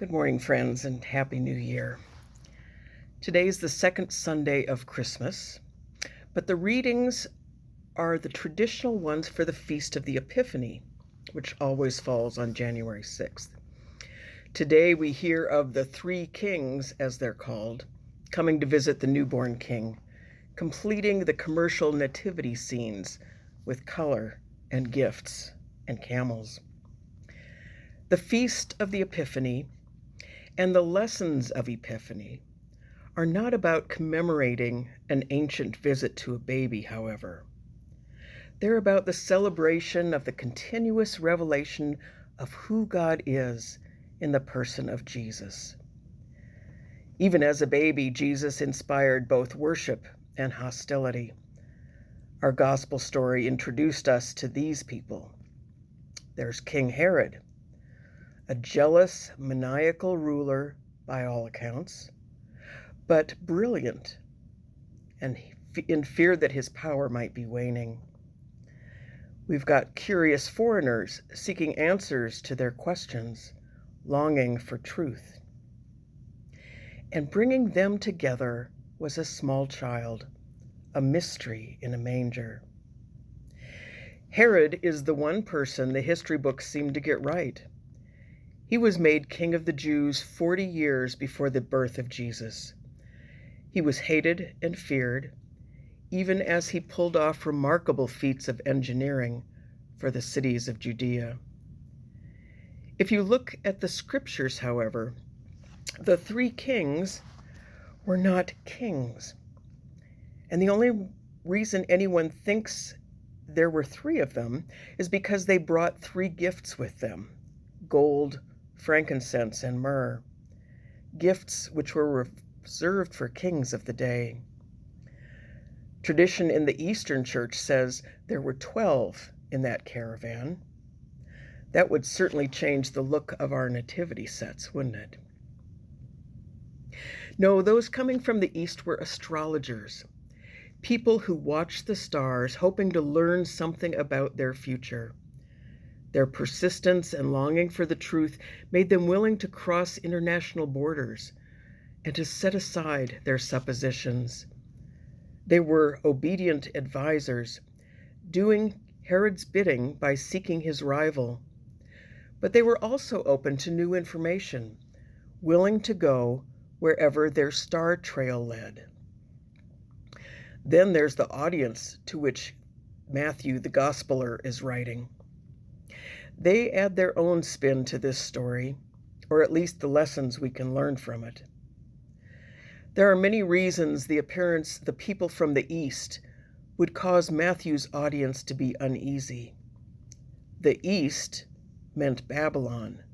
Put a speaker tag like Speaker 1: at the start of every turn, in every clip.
Speaker 1: Good morning, friends, and Happy New Year. Today's the second Sunday of Christmas, but the readings are the traditional ones for the Feast of the Epiphany, which always falls on January 6th. Today we hear of the three kings, as they're called, coming to visit the newborn king, completing the commercial nativity scenes with color and gifts and camels. The Feast of the Epiphany and the lessons of Epiphany are not about commemorating an ancient visit to a baby, however. They're about the celebration of the continuous revelation of who God is in the person of Jesus. Even as a baby, Jesus inspired both worship and hostility. Our gospel story introduced us to these people. There's King Herod, a jealous, maniacal ruler by all accounts, but brilliant and in fear that his power might be waning. We've got curious foreigners seeking answers to their questions, longing for truth. And bringing them together was a small child, a mystery in a manger. Herod is the one person the history books seem to get right. He was made king of the Jews 40 years before the birth of Jesus. He was hated and feared, even as he pulled off remarkable feats of engineering for the cities of Judea. If you look at the scriptures, however, the three kings were not kings. And the only reason anyone thinks there were three of them is because they brought three gifts with them: gold, frankincense, and myrrh, gifts which were reserved for kings of the day. Tradition in the Eastern Church says there were 12 in that caravan. That would certainly change the look of our nativity sets, wouldn't it? No, those coming from the East were astrologers, people who watched the stars, hoping to learn something about their future. Their persistence and longing for the truth made them willing to cross international borders and to set aside their suppositions. They were obedient advisors, doing Herod's bidding by seeking his rival. But they were also open to new information, willing to go wherever their star trail led. Then there's the audience to which Matthew, the Gospeler, is writing. They add their own spin to this story, or at least the lessons we can learn from it. There are many reasons the people from the East would cause Matthew's audience to be uneasy. The East meant Babylon,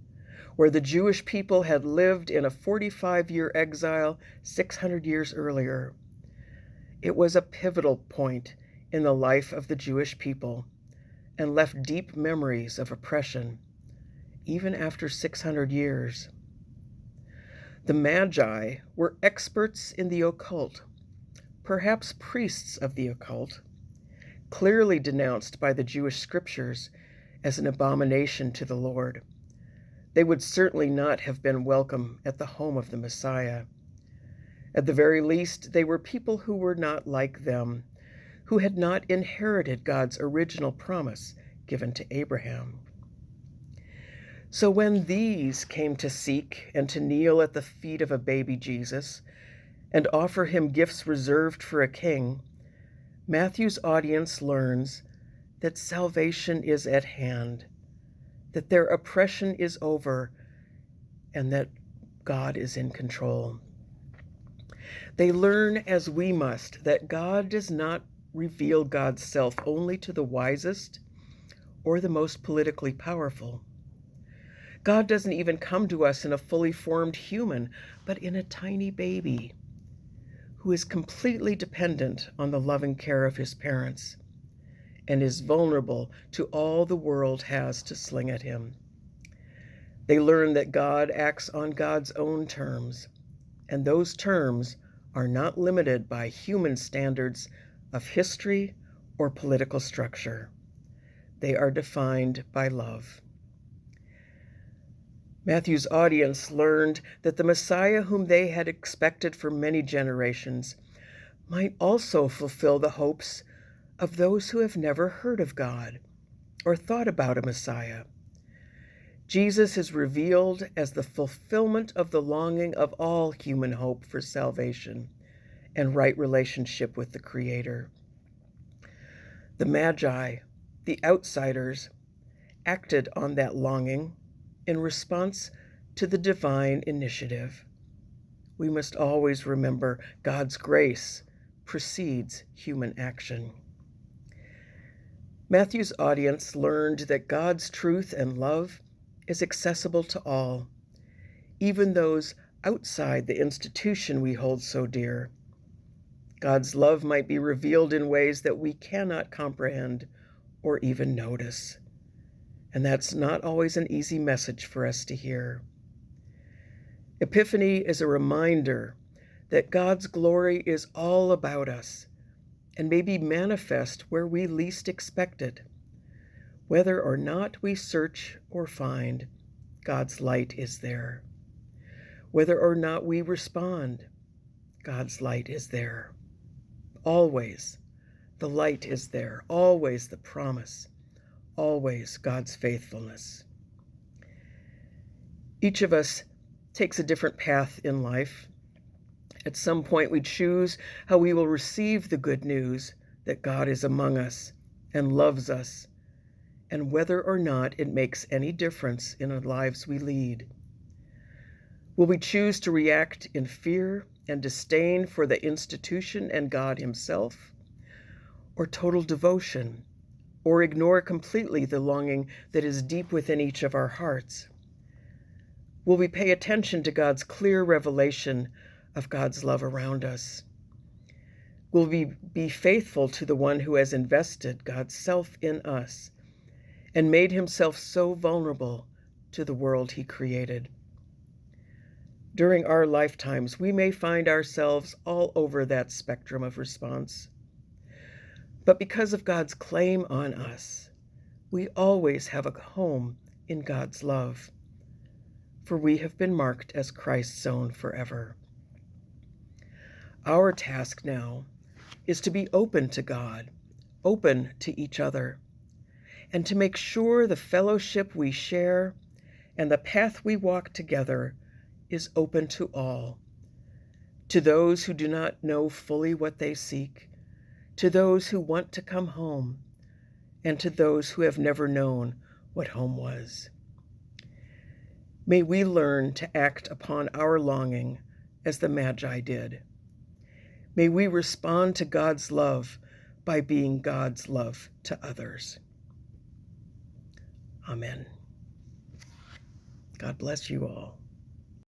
Speaker 1: where the Jewish people had lived in a 45-year exile 600 years earlier. It was a pivotal point in the life of the Jewish people and left deep memories of oppression, even after 600 years. The Magi were experts in the occult, perhaps priests of the occult, clearly denounced by the Jewish scriptures as an abomination to the Lord. They would certainly not have been welcome at the home of the Messiah. At the very least, they were people who were not like them, who had not inherited God's original promise given to Abraham. So when these came to seek and to kneel at the feet of a baby Jesus and offer him gifts reserved for a king, Matthew's audience learns that salvation is at hand, that their oppression is over, and that God is in control. They learn, as we must, that God does not reveal God's self only to the wisest or the most politically powerful. God doesn't even come to us in a fully formed human, but in a tiny baby who is completely dependent on the loving care of his parents and is vulnerable to all the world has to sling at him. They learn that God acts on God's own terms, and those terms are not limited by human standards of history or political structure. They are defined by love. Matthew's audience learned that the Messiah whom they had expected for many generations might also fulfill the hopes of those who have never heard of God or thought about a Messiah. Jesus is revealed as the fulfillment of the longing of all human hope for salvation and right relationship with the Creator. The Magi, the outsiders, acted on that longing in response to the divine initiative. We must always remember God's grace precedes human action. Matthew's audience learned that God's truth and love is accessible to all, even those outside the institution we hold so dear. God's love might be revealed in ways that we cannot comprehend or even notice. And that's not always an easy message for us to hear. Epiphany is a reminder that God's glory is all about us and may be manifest where we least expect it. Whether or not we search or find, God's light is there. Whether or not we respond, God's light is there. Always, the light is there. Always the promise. Always God's faithfulness. Each of us takes a different path in life. At some point, we choose how we will receive the good news that God is among us and loves us, and whether or not it makes any difference in the lives we lead. Will we choose to react in fear and disdain for the institution and God Himself, or total devotion, or ignore completely the longing that is deep within each of our hearts? Will we pay attention to God's clear revelation of God's love around us? Will we be faithful to the one who has invested God's self in us and made Himself so vulnerable to the world He created? During our lifetimes, we may find ourselves all over that spectrum of response. But because of God's claim on us, we always have a home in God's love, for we have been marked as Christ's own forever. Our task now is to be open to God, open to each other, and to make sure the fellowship we share and the path we walk together is open to all, to those who do not know fully what they seek, to those who want to come home, and to those who have never known what home was. May we learn to act upon our longing as the Magi did. May we respond to God's love by being God's love to others. Amen. God bless you all.